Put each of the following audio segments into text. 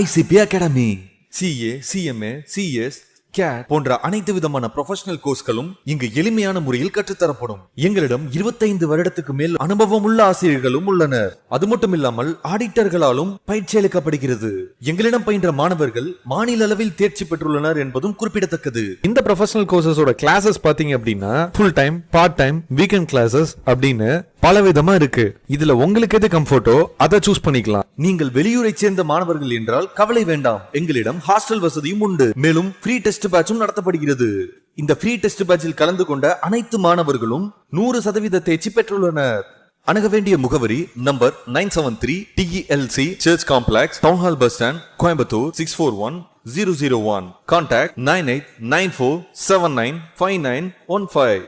ICP Academy. CA, CMA, CS, CAT போன்ற அனைத்து விதமான ப்ரொஃபஷனல் கோர்ஸ்களும் இங்கு எளிமையான முறையில் கற்றுத்தரப்படும். எங்களிடம் 25 வருடத்துக்கு மேல் அனுபவம் உள்ள ஆசிரியர்களும் உள்ளனர். அது மட்டும் இல்லாமல் ஆடிட்டர்களாலும் பயிற்சி அளிக்கப்படுகிறது. எங்களிடம் பயின்ற மாணவர்கள் மாநில அளவில் தேர்ச்சி பெற்றுள்ளனர் என்பதும் குறிப்பிடத்தக்கது. இந்த ப்ரொஃபஷனல் கோர்சஸோட கிளாஸஸ் பாத்தீங்க அப்படின்னா full time, part time, weekend classes அப்படின்னு பல விதமா இருக்கு. இதுல உங்களுக்கு எது கம்ஃபர்ட்டோ அதை சூஸ் பண்ணிக்கலாம். நீங்கள் வெளியூரை சேர்ந்த மாணவர்கள் என்றால் கவலை வேண்டாம். எங்களிடம் ஹாஸ்டல் வசதியும் உண்டு. மேலும் ஃப்ரீ டெஸ்ட் பேட்சும் நடத்தப்படுகிறது. இந்த ஃப்ரீ டெஸ்ட் பேட்சில் கலந்து கொண்ட அனைத்து மாணவர்களும் 100% தேர்ச்சி பெற்றுள்ளனர். அணுக வேண்டிய முகவரி number 973 TELC church complex, town hall bus stand, Coimbatore 641001. Contact 9894795915.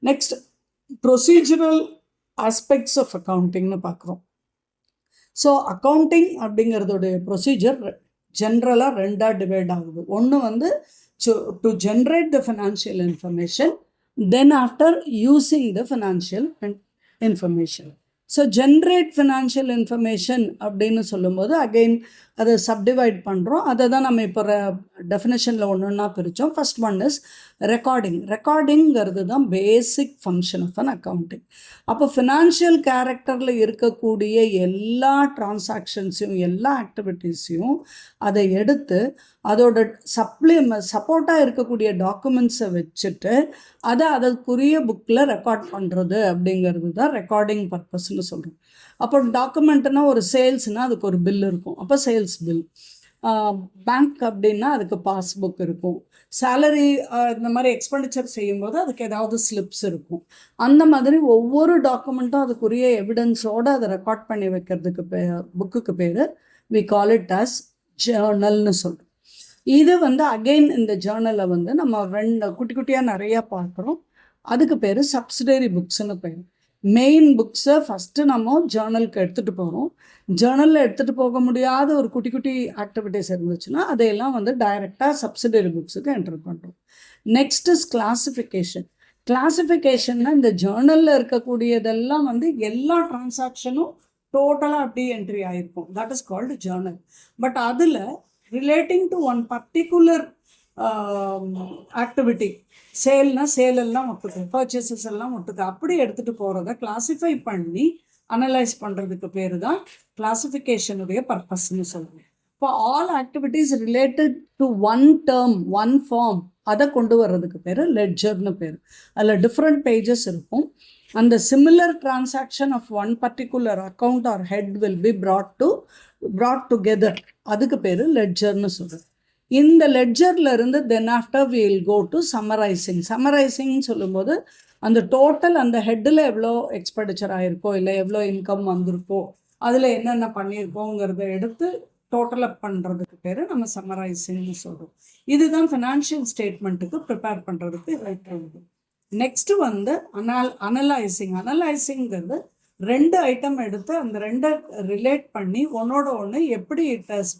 Next procedural aspects of அக்கௌண்டிங்னு பார்க்குறோம். ஸோ அக்கௌண்டிங் அப்படிங்கிறதோடைய ப்ரொசீஜர் ஜென்ரலாக ரெண்டாக டிவைட் ஆகுது. ஒன்று வந்து to generate the financial information, then after using the financial information. So generate financial information அப்படின்னு சொல்லும்போது again அதை சப்டிவைட் பண்ணுறோம். அதை தான் நம்ம இப்போ டெஃபினேஷனில் ஒன்றுன்னா பிரித்தோம். First one is recording. ரெக்கார்டிங்கிறது தான் basic function of an accounting. அப்போ ஃபினான்ஷியல் கேரக்டரில் இருக்கக்கூடிய எல்லா டிரான்சாக்ஷன்ஸையும் எல்லா ஆக்டிவிட்டீஸையும் அதை எடுத்து அதோட சப்போர்ட்டாக இருக்கக்கூடிய டாக்குமெண்ட்ஸை வச்சுட்டு அதை அதற்குரிய புக்கில் ரெக்கார்ட் பண்ணுறது அப்படிங்கிறது தான் ரெக்கார்டிங் பர்பஸ்ன்னு சொல்கிறோம். அப்போ டாக்குமெண்ட்னா ஒரு சேல்ஸ்னால் அதுக்கு ஒரு பில் இருக்கும், அப்போ சேல்ஸ் பில். பேங்க் அப்படின்னா அதுக்கு பாஸ்புக் இருக்கும். சேலரி இந்த மாதிரி எக்ஸ்பெண்டிச்சர் செய்யும்போது அதுக்கு ஏதாவது ஸ்லிப்ஸ் இருக்கும். அந்த மாதிரி ஒவ்வொரு டாக்குமெண்ட்டும் அதுக்குரிய எவிடன்ஸோடு அதை ரெக்கார்ட் பண்ணி வைக்கிறதுக்கு புக்குக்கு பேர் வி கால் இட் ஆஸ் ஜேர்னல்னு சொல்கிறோம். இது வந்து அகெயின் இந்த ஜேர்னலை வந்து நம்ம குட்டி குட்டியாக நிறையா பார்க்குறோம். அதுக்கு பேர் சப்சிடரி புக்ஸ்ன்னு பேர். மெயின் புக்ஸை ஃபஸ்ட்டு நம்ம ஜேர்னலுக்கு எடுத்துகிட்டு போகிறோம். ஜேர்னலில் எடுத்துகிட்டு போக முடியாத ஒரு குட்டி குட்டி ஆக்டிவிட்டீஸ் இருந்துச்சுன்னா அதையெல்லாம் வந்து டைரெக்டாக சப்சிடரி புக்ஸுக்கு என்டர் பண்ணுறோம். Next is classification. கிளாஸிஃபிகேஷன்னா இந்த ஜேர்னலில் இருக்கக்கூடியதெல்லாம் வந்து எல்லா டிரான்சாக்ஷனும் டோட்டலாக அப்படியே என்ட்ரி ஆகிருக்கும். That is called journal. But அதில் relating to one particular activity, சேல்னா சேல் எல்லாம் ஒட்டுக்கு, பர்ச்சேசஸ் எல்லாம் ஒட்டுக்கு, அப்படி எடுத்துகிட்டு போகிறத கிளாஸிஃபை பண்ணி அனலைஸ் பண்ணுறதுக்கு பேர் தான் கிளாஸிஃபிகேஷனுடைய பர்பஸ்ன்னு சொல்லுவேன். இப்போ all activities related to one term, one form, அதை கொண்டு வர்றதுக்கு பேர் லெட்ஜர்னு பேர். அதில் டிஃப்ரெண்ட் பேஜஸ் இருக்கும். அந்த similar transaction of one particular account or head will be brought together, அதுக்கு பேர் லெட்ஜர்னு சொல்கிறது. இந்த லெட்ஜரில் இருந்து then after we will go to summarising. சம்மரைசிங்னு சொல்லும்போது அந்த டோட்டல் அந்த ஹெட்டில் எவ்வளோ எக்ஸ்பெண்டிச்சர் ஆகிருக்கோ இல்லை எவ்வளோ இன்கம் வந்திருக்கோ அதில் என்னென்ன பண்ணியிருக்கோங்கிறத எடுத்து டோட்டல் அப் பண்ணுறதுக்கு பேர் நம்ம சம்மரைசிங்னு சொல்கிறோம். இதுதான் ஃபினான்ஷியல் ஸ்டேட்மெண்ட்டுக்கு ப்ரிப்பேர் பண்ணுறதுக்கு ரைட் ஆகுது. நெக்ஸ்ட்டு வந்து அனலைசிங். அனலைசிங்கிறது ரெண்டு ஐட்டம் எடுத்து அந்த ரெண்டை ரிலேட் பண்ணி ஒன்னோட ஒன்று எப்படி it has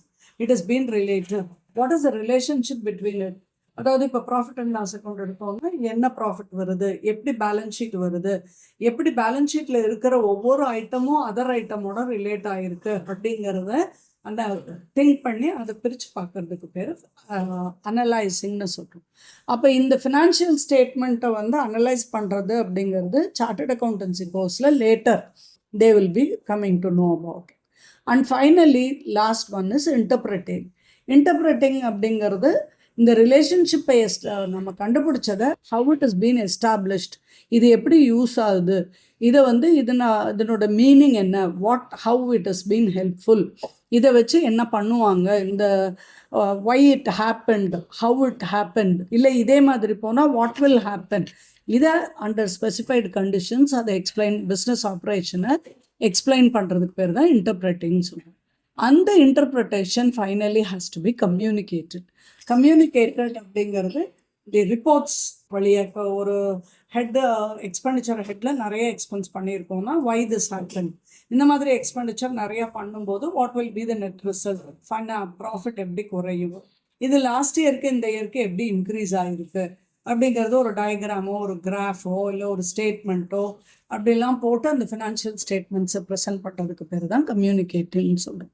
been related, what is the relationship between it. அதாவது இப்போ ப்ராஃபிட் அண்ட் லாஸ் அக்கௌண்ட் எடுத்தோம்னா என்ன ப்ராஃபிட் வருது, எப்படி பேலன்ஸ் ஷீட் வருது, எப்படி பேலன்ஸ் ஷீட்டில் இருக்கிற ஒவ்வொரு ஐட்டமும் அதர் ஐட்டமோட ரிலேட் ஆகிருக்கு அப்படிங்கிறத அந்த திங்க் பண்ணி அதை பிரித்து பார்க்கறதுக்கு பேர் அனலைசிங்னு சொல்கிறோம். அப்போ இந்த ஃபினான்ஷியல் ஸ்டேட்மெண்ட்டை வந்து அனலைஸ் பண்ணுறது அப்படிங்கிறது சார்ட்டர்ட் அக்கௌண்டன்சி கோர்ஸில் later they will be coming to know about. And finally last one is interpreting. Interpreting அப்படிங்கிறது இந்த ரிலேஷன்ஷிப்பை நம்ம கண்டுபிடிச்சதை how it is been established, இது எப்படி யூஸ் ஆகுது, இதை வந்து இதனோட மீனிங் என்ன, how it is been helpful, இதை வச்சு என்ன பண்ணுவாங்க, இந்த why it happened, how it happened, இல்லை இதே மாதிரி போனால் வாட் வில் ஹேப்பன், இதை அண்டர் ஸ்பெசிஃபைடு கண்டிஷன்ஸ் அதை பிஸ்னஸ் ஆப்ரேஷனை எக்ஸ்பிளைன் பண்ணுறதுக்கு பேர் தான் இன்டர்பிரட்டிங்னு சொல்லுவோம். அந்த interpretation finally has to be communicated அப்படிங்கிறது தி ரிப்போர்ட்ஸ் வழியாக. இப்போ ஒரு எக்ஸ்பெண்டிச்சர் ஹெட்டில் நிறைய எக்ஸ்பென்ஸ் பண்ணியிருக்கோம்னா வை திஸ் ஹேப்பன், இந்த மாதிரி எக்ஸ்பெண்டிச்சர் நிறையா பண்ணும்போது what will be the net result, profit எப்படி குறையும், இது லாஸ்ட் இயருக்கு இந்த இயருக்கு எப்படி இன்க்ரீஸ் ஆகிருக்கு அப்படிங்கிறது ஒரு டயக்ராமோ ஒரு கிராஃபோ இல்லை ஒரு ஸ்டேட்மெண்ட்டோ அப்படிலாம் போட்டு அந்த ஃபினான்ஷியல் ஸ்டேட்மெண்ட்ஸை ப்ரெசென்ட் பண்ணுறதுக்கு பேர் தான் கம்யூனிகேட்டிவ்னு சொல்கிறோம்.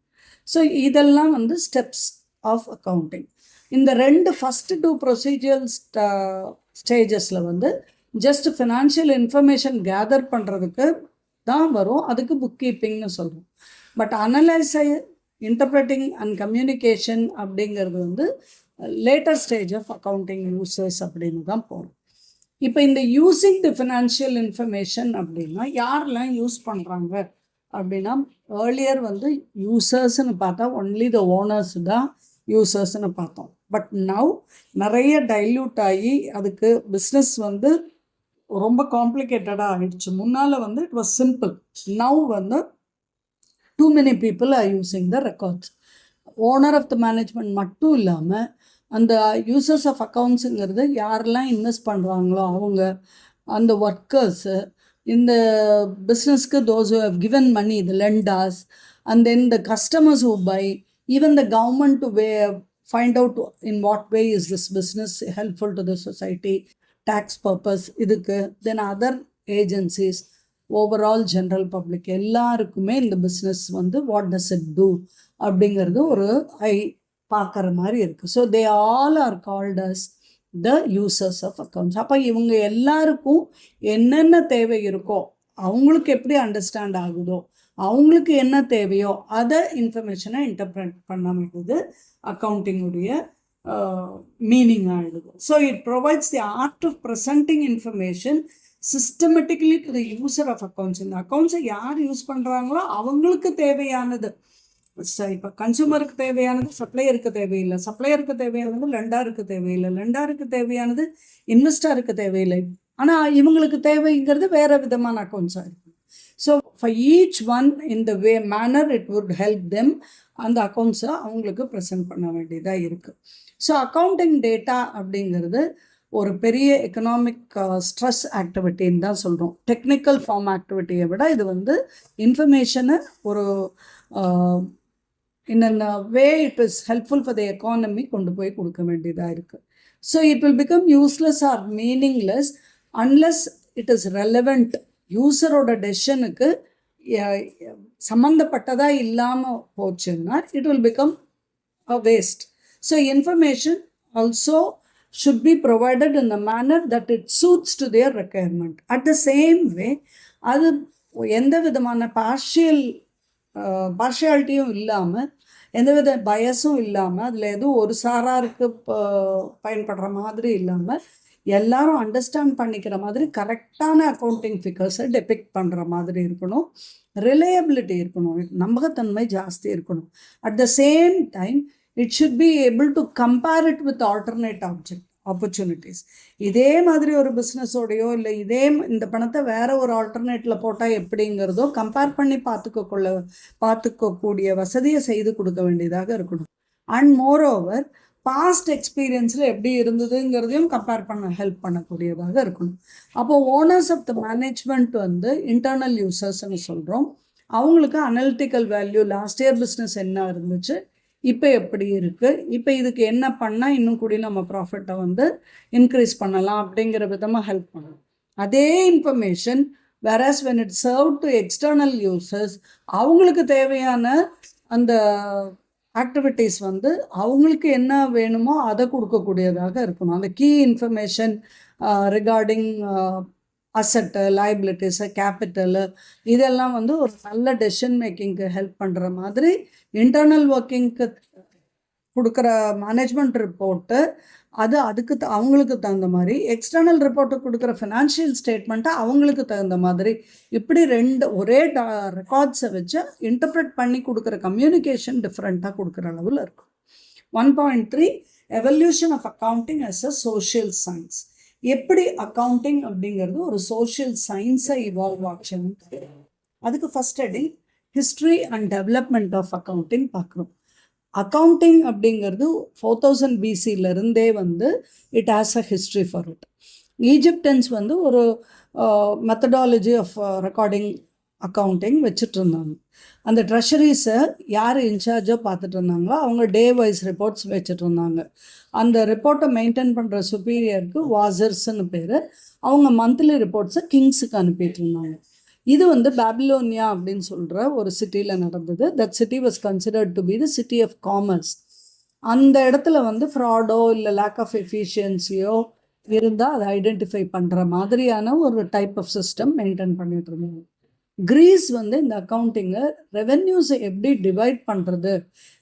ஸோ இதெல்லாம் வந்து ஸ்டெப்ஸ் ஆஃப் அக்கௌண்டிங். இந்த ஃபஸ்ட்டு 2 ப்ரொசீஜரல் ஸ்டேஜஸில் வந்து ஜஸ்ட் ஃபினான்ஷியல் இன்ஃபர்மேஷன் கேதர் பண்ணுறதுக்கு தான் வரும், அதுக்கு புக் கீப்பிங்னு சொல்கிறோம். பட் அனலைஸை இன்டர்பிரட்டிங் அண்ட் கம்யூனிகேஷன் அப்படிங்கிறது வந்து later stage of accounting users அப்படின்னு தான் போகிறோம். இப்போ இந்த யூஸிங் தி ஃபினான்ஷியல் இன்ஃபர்மேஷன் அப்படின்னா யாரெல்லாம் யூஸ் பண்ணுறாங்க அப்படின்னா, ஏர்லியர் வந்து யூசர்ஸ்ன்னு பார்த்தா ஒன்லி த ஓனர்ஸ் தான் யூசர்ஸ்ன்னு பார்த்தோம். பட் நவ் நிறைய டைல்யூட் ஆகி அதுக்கு பிஸ்னஸ் வந்து ரொம்ப காம்ப்ளிகேட்டடாக ஆகிடுச்சு. முன்னால் வந்து இட் வாஸ் சிம்பிள். நவ் வந்து too many people are using the records. Owner of the management மட்டும் இல்லாமல் அந்த யூசர்ஸ் ஆஃப் அக்கௌண்ட்ஸுங்கிறது யாரெல்லாம் இன்வெஸ்ட் பண்ணுறாங்களோ அவங்க, அந்த ஒர்க்கர்ஸு, இந்த பிஸ்னஸ்க்கு those who have given money, the lenders, and then the customers who buy, even the government to find out in what way is this business helpful to the society, tax purpose இதுக்கு, then other agencies, overall general public எல்லாருக்குமே இந்த business வந்து what does it two அப்படிங்கிறது ஒரு பார்க்குற மாதிரி இருக்குது. So they all are called as the users of accounts. அப்போ இவங்க எல்லாருக்கும் என்னென்ன தேவை இருக்கோ, அவங்களுக்கு எப்படி அண்டர்ஸ்டாண்ட் ஆகுதோ, அவங்களுக்கு என்ன தேவையோ அதை இன்ஃபர்மேஷனை இன்டர்பிரட் பண்ண வேண்டியது அக்கௌண்டிங்குடைய மீனிங் ஆகிடுது. So it provides the art of presenting information systematically to the user of accounts. இந்த அக்கௌண்ட்ஸை யார் யூஸ் பண்ணுறாங்களோ அவங்களுக்கு தேவையானது. இப்போ கன்சூமருக்கு தேவையானது சப்ளையருக்கு தேவையில்லை, சப்ளையருக்கு தேவையானது லெண்டாருக்கு தேவையில்லை, லெண்டாருக்கு தேவையானது இன்வெஸ்டருக்கு தேவையில்லை. ஆனால் இவங்களுக்கு தேவைங்கிறது வேறு விதமான அக்கௌண்ட்ஸாக இருக்குது. So for each one in the manor it would help them அந்த அக்கௌண்ட்ஸை அவங்களுக்கு ப்ரெசென்ட் பண்ண வேண்டியதாக இருக்குது. ஸோ அக்கௌண்டிங் டேட்டா அப்படிங்கிறது ஒரு பெரிய எக்கனாமிக் ஸ்ட்ரெஸ் ஆக்டிவிட்டின்னு தான் சொல்கிறோம். டெக்னிக்கல் ஃபார்ம் ஆக்டிவிட்டியை விட இது வந்து இன்ஃபர்மேஷனை ஒரு in a way it is helpful for the economy கொண்டு போய் கொடுக்க வேண்டியதாக இருக்குது. So it will become useless or meaningless unless it is relevant. யூசரோட டெசிஷனுக்கு சம்மந்தப்பட்டதாக இல்லாமல் போச்சுன்னா it will become a waste. So information also should be provided in a manner that it suits to their requirement. At the same way, அது எந்த விதமான பார்ஷியாலிட்டியும் இல்லாமல், எந்தவித பயஸும் இல்லாமல், அதில் எதுவும் ஒரு சாராருக்கு பயன்படுற மாதிரி இல்லாமல், எல்லாரும் அண்டர்ஸ்டாண்ட் பண்ணிக்கிற மாதிரி கரெக்டான அக்கௌண்டிங் ஃபிகர்ஸை டெபிக்ட் பண்ணுற மாதிரி இருக்கணும். ரிலையபிலிட்டி இருக்கணும், நம்பகத்தன்மை ஜாஸ்தி இருக்கணும். At the same time it should be able to compare it with alternate opportunities. இதே மாதிரி ஒரு பிஸ்னஸோடையோ இல்லை இந்த பணத்தை வேற ஒரு ஆல்டர்னேட்டில் போட்டால் எப்படிங்கிறதோ கம்பேர் பண்ணி பார்த்துக்கக்கூடிய வசதியை செய்து கொடுக்க வேண்டியதாக இருக்கணும். அண்ட் மோர் ஓவர் பாஸ்ட் எக்ஸ்பீரியன்ஸில் எப்படி இருந்ததுங்கிறதையும் கம்பேர் பண்ண ஹெல்ப் பண்ணக்கூடியதாக இருக்கணும். அப்போது ஓனர்ஸ் ஆஃப் த மேனேஜ்மெண்ட் வந்து இன்டர்னல் யூசர்ஸ்ன்னு சொல்கிறோம். அவங்களுக்கு analytical value, last year business என்ன இருந்துச்சு, இப்போ எப்படி இருக்குது, இப்போ இதுக்கு என்ன பண்ணால் இன்னும் கூடி நம்ம ப்ராஃபிட்டை வந்து இன்க்ரீஸ் பண்ணலாம் அப்படிங்கிற விதமாக ஹெல்ப் பண்ணலாம். அதே information various when it serve to external users, அவங்களுக்கு தேவையான அந்த ஆக்டிவிட்டீஸ் வந்து அவங்களுக்கு என்ன வேணுமோ அதை கொடுக்கக்கூடியதாக இருக்கணும். அந்த கீ இன்ஃபர்மேஷன் ரிகார்டிங் அசட்டு, லைபிலிட்டிஸு, கேபிட்டலு, இதெல்லாம் வந்து ஒரு நல்ல டெசிஷன் மேக்கிங்க்கு ஹெல்ப் பண்ணுற மாதிரி இன்டர்னல் ஒர்க்கிங்க்கு கொடுக்குற மேனேஜ்மெண்ட் ரிப்போர்ட்டு அதுக்கு அவங்களுக்கு தகுந்த மாதிரி, எக்ஸ்டர்னல் ரிப்போர்ட்டு கொடுக்குற ஃபினான்ஷியல் ஸ்டேட்மெண்ட்டை அவங்களுக்கு தகுந்த மாதிரி, இப்படி ஒரே ரெக்கார்ட்ஸை வச்சு இன்டர்பிரட் பண்ணி கொடுக்குற கம்யூனிகேஷன் டிஃப்ரெண்ட்டாக கொடுக்குற அளவில் இருக்கும். 1.3 evolution of accounting as a social science. எப்படி அக்கௌண்டிங் அப்படிங்கிறது ஒரு சோஷியல் சயின்ஸை இவால்வ் ஆச்சுன்னு அதுக்கு first heading history and development of accounting பார்க்குறோம். அக்கௌண்டிங் அப்படிங்கிறது 4000 BC-லேருந்தே வந்து it has a history for it. Egyptians வந்து ஒரு மெத்தடாலஜி ஆஃப் ரெக்கார்டிங் அக்கௌண்டிங் வச்சுட்டு இருந்தாங்க. அந்த ட்ரெஷரிஸை யார் இன்சார்ஜோ பார்த்துட்டு இருந்தாங்களோ அவங்க டே வைஸ் ரிப்போர்ட்ஸ் வச்சுட்டு இருந்தாங்க. அந்த ரிப்போர்ட்டை மெயின்டைன் பண்ணுற சுப்பீரியருக்கு வாசர்ஸ்ன்னு பேர். அவங்க மந்த்லி ரிப்போர்ட்ஸை கிங்ஸுக்கு அனுப்பிட்டு இருந்தாங்க. இது வந்து பாபிலோனியா அப்படின்னு சொல்கிற ஒரு சிட்டியில் நடந்தது. That city was considered to be the city of commerce. அந்த இடத்துல வந்து ஃப்ராடோ இல்லை லேக் ஆஃப் எஃபிஷியன்சியோ இருந்தால் அதை ஐடென்டிஃபை பண்ணுற மாதிரியான ஒரு டைப் ஆஃப் சிஸ்டம் மெயின்டைன் பண்ணிட்டு இருந்தாங்க. கிரீஸ் வந்து இந்த அக்கௌண்டிங்கை ரெவென்யூஸை எப்படி டிவைட் பண்ணுறது,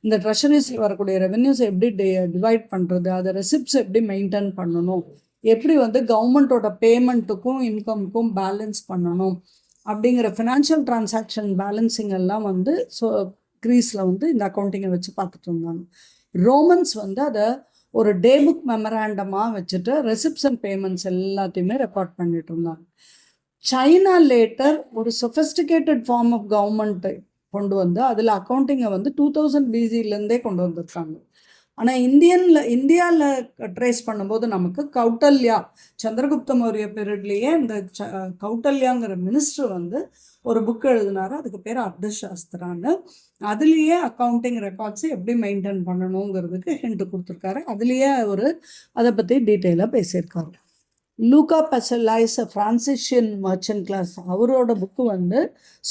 இந்த ட்ரெஷரிஸில் வரக்கூடிய ரெவென்யூஸை எப்படி டிவைட் பண்ணுறது, அதை ரெசிப்ட்ஸ் எப்படி மெயின்டைன் பண்ணணும், எப்படி வந்து கவர்மெண்ட்டோட பேமெண்ட்டுக்கும் இன்கமுக்கும் பேலன்ஸ் பண்ணணும் அப்படிங்கிற ஃபினான்ஷியல் டிரான்சாக்ஷன் பேலன்சிங் எல்லாம் வந்து கிரீஸில் வந்து இந்த அக்கௌண்டிங்கை வச்சு பார்த்துட்டு இருந்தாங்க. ரோமன்ஸ் வந்து அதை ஒரு டே புக் மெமராண்டமாக வச்சுட்டு ரெசிப்ட்ஸ் அண்ட் பேமெண்ட்ஸ் எல்லாத்தையுமே ரெக்கார்ட் பண்ணிட்டு இருந்தாங்க. சைனா லேட்டர் ஒரு சொஃபஸ்டிகேட்டட் ஃபார்ம் ஆஃப் கவர்மெண்ட்டை கொண்டு வந்து அதில் அக்கௌண்டிங்கை வந்து 2000 BC-லேருந்தே கொண்டு வந்திருக்காங்க. ஆனால் இந்தியாவில் ட்ரேஸ் பண்ணும்போது நமக்கு கௌட்டல்யா, சந்திரகுப்த மௌரிய பீரியட்லேயே இந்த கௌட்டல்யாங்கிற மினிஸ்டர் வந்து ஒரு புக் எழுதினாரு. அதுக்கு பேர் அர்த்தசாஸ்திரான்னு. அதுலேயே அக்கௌண்டிங் ரெக்கார்ட்ஸை எப்படி மெயின்டைன் பண்ணணுங்கிறதுக்கு ஹிண்ட் கொடுத்துருக்காரு. அதுலேயே அவர் அதை பற்றி டீட்டெயிலாக பேசியிருக்காரு. Luca Pacioli Franciscan merchant class, அவரோட புக்கு வந்து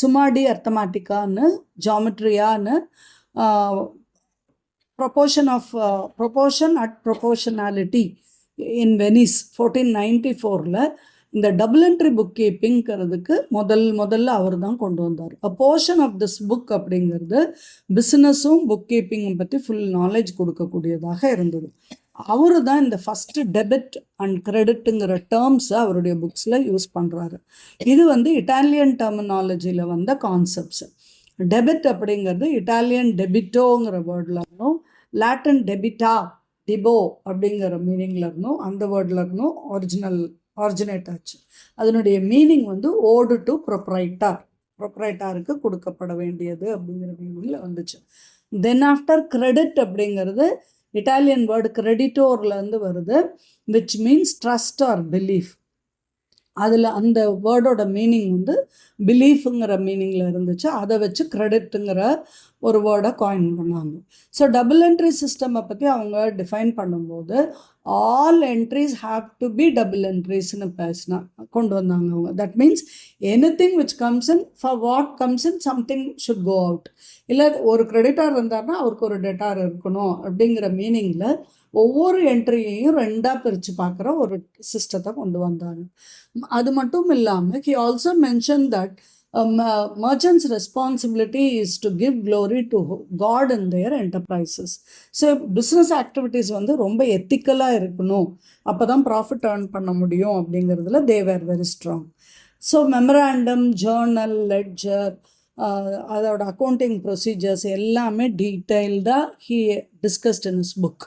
சுமாடி அர்த்தமேட்டிக்கான்னு, ஜாமெட்ரியான்னு, proportion at proportionality in Venice 1494 இந்த டபுள் என்ட்ரி புக் கீப்பிங்கிறதுக்கு முதல்ல அவர் தான் கொண்டு வந்தார். A portion of this book அப்படிங்கிறது பிஸ்னஸும் புக் கீப்பிங்கும் பற்றி ஃபுல் நாலேஜ் கொடுக்கக்கூடியதாக இருந்தது. அவரு தான் இந்த ஃபஸ்ட்டு டெபிட் அண்ட் கிரெடிட்டுங்கிற டேர்ம்ஸை அவருடைய புக்ஸில் யூஸ் பண்ணுறாரு. இது வந்து இட்டாலியன் டெர்மினாலஜியில் வந்த கான்செப்ட்ஸ். டெபிட் அப்படிங்கிறது இட்டாலியன் டெபிட்டோங்கிற வேர்டில் இருந்தும், லாட்டின் டெபிட்டா டிபோ அப்படிங்கிற மீனிங்கில் இருந்தும், அந்த வேர்டில் இருந்தும் ஆரிஜினேட் ஆச்சு. அதனுடைய மீனிங் வந்து ஓடு டு ப்ரொப்ரைட்டாருக்கு கொடுக்கப்பட வேண்டியது அப்படிங்கிற மீனிங்கில் வந்துச்சு. தென் ஆஃப்டர் கிரெடிட் அப்படிங்கிறது இட்டாலியன் வேர்டு கிரெடிட்டோர்லேருந்து வருது, which means trust or belief. அதில் அந்த வேர்டோட மீனிங் வந்து பிலீஃபுங்கிற மீனிங்கில் இருந்துச்சு. அதை வச்சு கிரெடிட்டுங்கிற ஒரு வேர்டை காயின் பண்ணாங்க. ஸோ டபுள் என்ட்ரி சிஸ்டமை பற்றி அவங்க டிஃபைன் பண்ணும்போது all entries have to be double என்ட்ரிஸ்னு கொண்டு வந்தாங்க அவங்க. That means anything which comes in for what comes in something should go out. இல்லை ஒரு கிரெடிட்டார் இருந்தார்னா அவருக்கு ஒரு டெட்டார் இருக்கணும் அப்படிங்கிற மீனிங்கில் ஒவ்வொரு என்ட்ரியையும் ரெண்டாக பிரித்து பார்க்குற ஒரு சிஸ்டத்தை கொண்டு வந்தாங்க. அது மட்டும் இல்லாமல் he also mentioned that merchants' responsibility is to give glory to God in their enterprises. So business activities வந்து ரொம்ப எத்திக்கலாக இருக்கணும், அப்போ தான் ப்ராஃபிட் ஏர்ன் பண்ண முடியும் அப்படிங்கிறதுல they were very strong. So memorandum, Journal, ledger, அதோட அக்கௌண்டிங் ப்ரொசீஜர்ஸ் எல்லாமே டீட்டெயில்டாக he discussed in his book.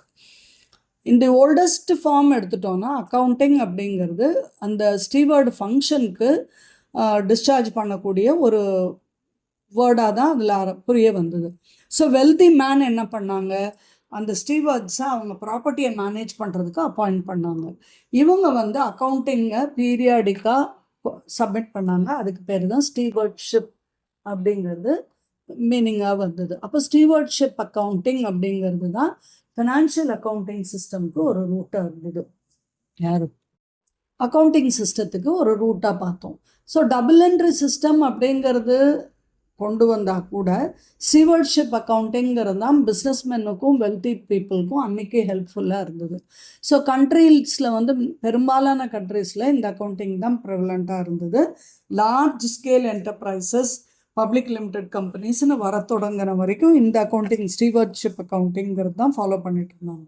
இந்த ஓல்டஸ்ட் ஃபார்ம் எடுத்துட்டோன்னா அக்கௌண்டிங் அப்படிங்கிறது அந்த ஸ்டீவர்டு ஃபங்க்ஷனுக்கு டிஸ்சார்ஜ் பண்ணக்கூடிய ஒரு வேர்டாக தான் அதில் புரிய வந்தது. ஸோ வெல்தி மேன் என்ன பண்ணாங்க, அந்த ஸ்டீவர்ட்ஸை அவங்க ப்ராப்பர்ட்டியை மேனேஜ் பண்ணுறதுக்கு அப்பாயிண்ட் பண்ணாங்க. இவங்க வந்து அக்கௌண்டிங்கை பீரியாடிக்காக சப்மிட் பண்ணாங்க. அதுக்கு பேர் தான் ஸ்டீவர்ட்ஷிப் அப்படிங்கிறது மீனிங்காக வந்தது. அப்போ ஸ்டீவர்ட்ஷிப் அக்கௌண்டிங் அப்படிங்கிறது தான் ஃபினான்ஷியல் அக்கௌண்டிங் சிஸ்டம்க்கு ஒரு ரூட்டாக இருந்தது. அக்கௌண்டிங் சிஸ்டத்துக்கு ஒரு ரூட்டாக பார்த்தோம். ஸோ டபுள் என்ட்ரி சிஸ்டம் அப்படிங்கிறது கொண்டு வந்தால் கூட ஸ்டீவர்ட்ஷிப் அக்கௌண்டிங்கிறது தான் பிஸ்னஸ்மென்னுக்கும் வெல்தி பீப்புளுக்கும் அன்றைக்கி ஹெல்ப்ஃபுல்லாக இருந்தது. ஸோ கண்ட்ரீஸில் வந்து பெரும்பாலான கண்ட்ரீஸில் இந்த அக்கௌண்டிங் தான் ப்ரெவலண்ட்டாக இருந்தது. Large scale enterprises, public limited கம்பெனிஸ்னு வர தொடங்கின வரைக்கும் இந்த அக்கௌண்டிங் ஸ்டீவர்ட்ஷிப் அக்கௌண்டிங்கிறது தான் ஃபாலோ பண்ணிட்டு இருந்தாங்க.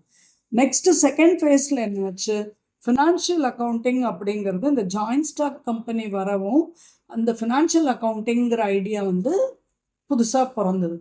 நெக்ஸ்ட்டு செகண்ட் ஃபேஸில் என்னாச்சு, ஃபினான்ஷியல் அக்கௌண்டிங் அப்படிங்கிறது இந்த ஜாயின்ட் ஸ்டாக் கம்பெனி வரவும் அந்த ஃபினான்ஷியல் அக்கௌண்டிங்கிற ஐடியா வந்து புதுசாக பிறந்தது.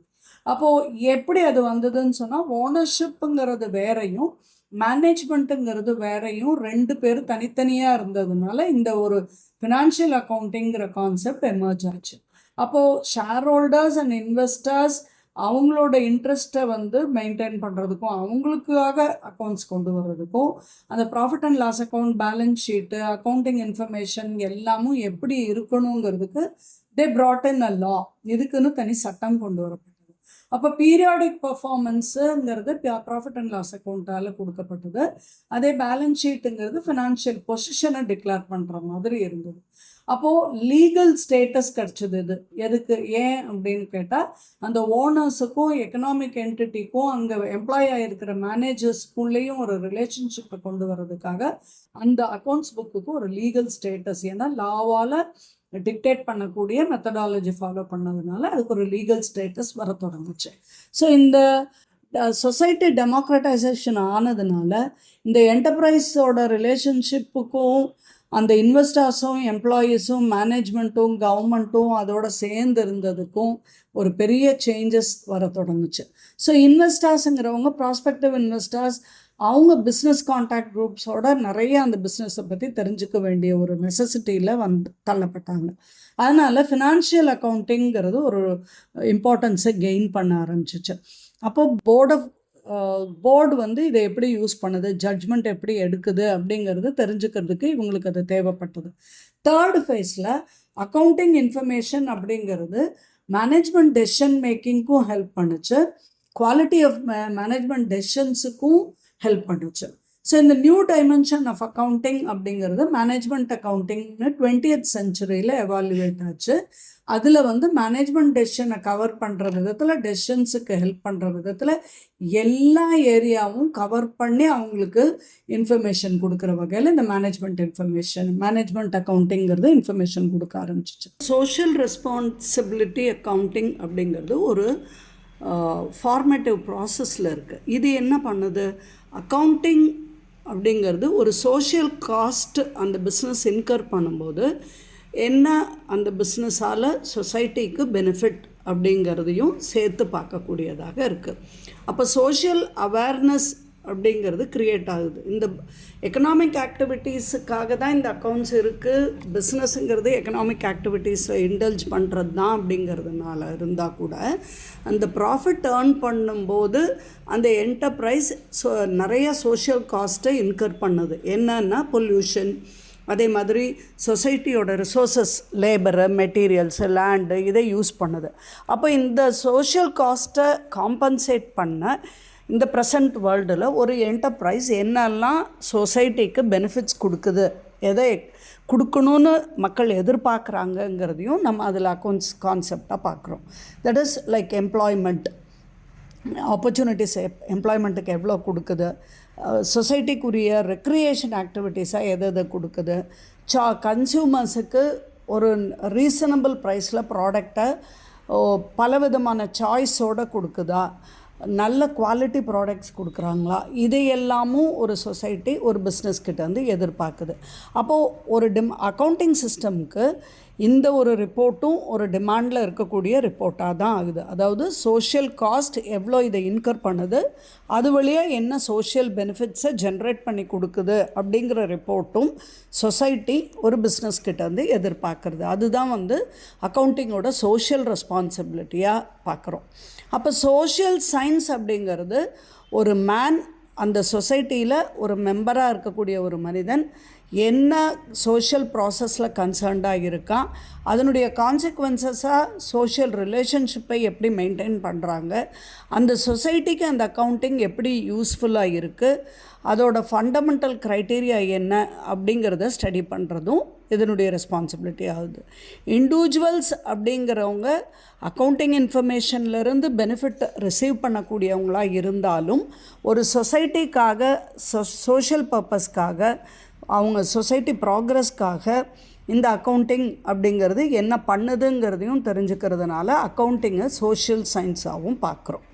அப்போது எப்படி அது வந்ததுன்னு சொன்னால், ஓனர்ஷிப்புங்கிறது வேறையும் மேனேஜ்மெண்ட்டுங்கிறது வேறையும் ரெண்டு பேர் தனித்தனியாக இருந்ததுனால இந்த ஒரு ஃபினான்ஷியல் அக்கௌண்டிங்கிற கான்செப்ட் எமர்ஜ் ஆச்சு. அப்போது ஷேர் ஹோல்டர்ஸ் அண்ட் இன்வெஸ்டர்ஸ் அவங்களோட இன்ட்ரெஸ்ட்டை வந்து மெயின்டைன் பண்ணுறதுக்கும் அவங்களுக்காக அக்கௌண்ட்ஸ் கொண்டு வர்றதுக்கும் அந்த profit and loss account, balance sheet, accounting information எல்லாமும் எப்படி இருக்கணுங்கிறதுக்கு தே brought in a law. இதுக்குன்னு தனி சட்டம் கொண்டு வரப்பட்டது. அப்போ பீரியாடிக் பர்ஃபார்மன்ஸுங்கிறது ப்ராஃபிட் அண்ட் லாஸ் அக்கௌண்ட்டால் கொடுக்கப்பட்டது. அதே பேலன்ஸ் ஷீட்டுங்கிறது ஃபினான்ஷியல் பொசிஷனை டிக்ளேர் பண்ணுற மாதிரி இருந்தது. அப்போது லீகல் ஸ்டேட்டஸ் கிடச்சிது. இது எதுக்கு, ஏன் அப்படின்னு கேட்டால் அந்த ஓனர்ஸுக்கும் எக்கனாமிக் என்டிட்டிக்கும் அங்கே எம்ப்ளாய் ஆகிருக்கிற மேனேஜர்ஸ்குள்ளேயும் ஒரு ரிலேஷன்ஷிப்பை கொண்டு வர்றதுக்காக அந்த அக்கௌண்ட்ஸ் புக்குக்கும் ஒரு லீகல் ஸ்டேட்டஸ். ஏன்னா லாவால் டிக்டேட் பண்ணக்கூடிய மெத்தடாலஜி ஃபாலோ பண்ணதுனால அதுக்கு ஒரு லீகல் ஸ்டேட்டஸ் வர தொடங்குச்சு. ஸோ இந்த சொசைட்டி டெமோக்ரட்டைசேஷன் ஆனதுனால இந்த என்டர்பிரைஸோட ரிலேஷன்ஷிப்புக்கும் அந்த இன்வெஸ்டர்ஸும் எம்ப்ளாயீஸும் மேனேஜ்மெண்ட்டும் கவர்மெண்ட்டும் அதோட சேர்ந்து இருந்ததுக்கும் ஒரு பெரிய சேஞ்சஸ் வர தொடங்குச்சு. ஸோ இன்வெஸ்டர்ஸுங்கிறவங்க ப்ராஸ்பெக்டிவ் இன்வெஸ்டர்ஸ் அவங்க பிஸ்னஸ் கான்டாக்ட் குரூப்ஸோட நிறைய அந்த பிஸ்னஸை பற்றி தெரிஞ்சுக்க வேண்டிய ஒரு நெசசிட்டியில் தள்ளப்பட்டாங்க. அதனால் ஃபினான்ஷியல் அக்கௌண்டிங்கிறது ஒரு இம்பார்ட்டன்ஸை கெயின் பண்ண ஆரம்பிச்சிச்சு. அப்போது போர்டு வந்து இதை எப்படி யூஸ் பண்ணுது, ஜட்ஜ்மெண்ட் எப்படி எடுக்குது அப்படிங்கிறது தெரிஞ்சுக்கிறதுக்கு இவங்களுக்கு அது தேவைப்பட்டது. தேர்டு ஃபேஸில் அக்கௌண்டிங் இன்ஃபர்மேஷன் அப்படிங்கிறது மேனேஜ்மெண்ட் டெசிஷன் மேக்கிங்க்கும் ஹெல்ப் பண்ணுச்சு, குவாலிட்டி ஆஃப் மேனேஜ்மெண்ட் டெசிஷன்ஸுக்கும் ஹெல்ப் பண்ணுச்சு. ஸோ இந்த நியூ டைமென்ஷன் ஆஃப் அக்கௌண்டிங் அப்படிங்கிறது மேனேஜ்மெண்ட் அக்கௌண்டிங்னு 20th செஞ்சுரியில் எவாலுவேட் ஆச்சு. அதில் வந்து மேனேஜ்மெண்ட் டெசிஷனை கவர் பண்ணுற விதத்தில், டெசிஷன்ஸுக்கு ஹெல்ப் பண்ணுற விதத்தில் எல்லா ஏரியாவும் கவர் பண்ணி அவங்களுக்கு இன்ஃபர்மேஷன் கொடுக்குற வகையில் இந்த மேனேஜ்மெண்ட் அக்கௌண்டிங்கிறது இன்ஃபர்மேஷன் கொடுக்க ஆரம்பிச்சிச்சு. சோஷியல் ரெஸ்பான்சிபிலிட்டி அக்கௌண்டிங் அப்படிங்கிறது ஒரு ஃபார்மேட்டிவ் ப்ராசஸில் இருக்குது. இது என்ன பண்ணுது, அக்கௌண்டிங் அப்படிங்கிறது ஒரு சோஷியல் காஸ்ட் அந்த பிஸ்னஸ் இன்கர் பண்ணும்போது என்ன அந்த பிஸ்னஸால் சொசைட்டிக்கு பெனிஃபிட் அப்படிங்கிறதையும் சேர்த்து பார்க்கக்கூடியதாக இருக்குது. அப்போ சோஷியல் அவேர்னஸ் அப்படிங்கிறது க்ரியேட் ஆகுது. இந்த எக்கனாமிக் ஆக்டிவிட்டீஸுக்காக தான் இந்த அக்கௌண்ட்ஸ் இருக்குது. பிஸ்னஸுங்கிறது எக்கனாமிக் ஆக்டிவிட்டீஸை இன்டல்ஜ் பண்ணுறது தான் அப்படிங்கிறதுனால இருந்தால் கூட அந்த ப்ராஃபிட் ஏர்ன் பண்ணும்போது அந்த என்டர்ப்ரைஸ் நிறைய சோஷியல் காஸ்ட்டை இன்கர் பண்ணுது. என்னன்னா பொல்யூஷன், அதே மாதிரி சொசைட்டியோட ரிசோர்ஸஸ், லேபரு, மெட்டீரியல்ஸு, லேண்டு இதை யூஸ் பண்ணுது. அப்போ இந்த சோஷியல் காஸ்ட்டை காம்பன்சேட் பண்ண இந்த ப்ரெசண்ட் வேர்ல்டில் ஒரு என்டர்ப்ரைஸ் என்னெல்லாம் சொசைட்டிக்கு பெனிஃபிட்ஸ் கொடுக்குது, எதை கொடுக்கணுன்னு மக்கள் எதிர்பார்க்குறாங்கங்கிறதையும் நம்ம அதில் அக்கௌண்ட்ஸ் கான்செப்டாக பார்க்குறோம். That is like employment opportunities, எம்ப்ளாய்மெண்ட்டுக்கு எவ்வளோ கொடுக்குது, சொசைட்டிக்குரிய ரெக்ரியேஷன் ஆக்டிவிட்டீஸாக எதை கொடுக்குது, கன்சியூமர்ஸுக்கு ஒரு ரீசனபிள் ப்ரைஸில் ப்ராடக்டை பலவிதமான சாய்ஸோடு கொடுக்குதா, நல்ல குவாலிட்டி ப்ராடக்ட்ஸ் கொடுக்குறாங்களா, இதையெல்லாமும் ஒரு சொசைட்டி ஒரு பிஸ்னஸ்கிட்ட வந்து எதிர்பார்க்குது. அப்போது ஒரு அக்கௌண்டிங் சிஸ்டம்க்கு இந்த ஒரு ரிப்போர்ட்டும் ஒரு டிமாண்டில் இருக்கக்கூடிய ரிப்போர்ட்டாக தான் ஆகுது. அதாவது சோஷியல் காஸ்ட் எவ்வளோ இதை இன்கர் பண்ணுது, அது வழியாக என்ன சோஷியல் பெனிஃபிட்ஸை ஜென்ரேட் பண்ணி கொடுக்குது அப்படிங்கிற ரிப்போர்ட்டும் சொசைட்டி ஒரு பிஸ்னஸ்கிட்ட வந்து எதிர்பார்க்குறது. அதுதான் வந்து அக்கௌண்டிங்கோட சோஷியல் ரெஸ்பான்சிபிலிட்டியாக பார்க்குறோம். அப்போ சோஷியல் சயின்ஸ் அப்படிங்கிறது ஒரு அந்த சொசைட்டியில் ஒரு மெம்பராக இருக்கக்கூடிய ஒரு மனிதன் என்ன சோஷியல் ப்ராசஸில் கன்சர்ன்டாக இருக்கான், அதனுடைய கான்சிக்வன்சஸாக சோஷியல் ரிலேஷன்ஷிப்பை எப்படி மெயின்டைன் பண்ணுறாங்க, அந்த சொசைட்டிக்கு அந்த அக்கௌண்டிங் எப்படி யூஸ்ஃபுல்லாக இருக்குது, அதோட ஃபண்டமெண்டல் க்ரைட்டீரியா என்ன அப்படிங்கிறத ஸ்டடி பண்ணுறதும் இதனுடைய ரெஸ்பான்சிபிலிட்டி ஆகுது. இண்டிவிஜுவல்ஸ் அப்படிங்கிறவங்க அக்கௌண்டிங் இன்ஃபர்மேஷன்லேருந்து பெனிஃபிட் ரிசீவ் பண்ணக்கூடியவங்களாக இருந்தாலும் ஒரு சொசைட்டிக்காக சோஷியல் பர்பஸ்க்காக அவங்க சொசைட்டி ப்ராக்ரஸ்க்காக இந்த அக்கௌண்டிங் அப்படிங்கிறது என்ன பண்ணுதுங்கிறதையும் தெரிஞ்சுக்கிறதுனால அக்கௌண்டிங்கை சோஷியல் சயின்ஸாகவும் பார்க்குறோம்.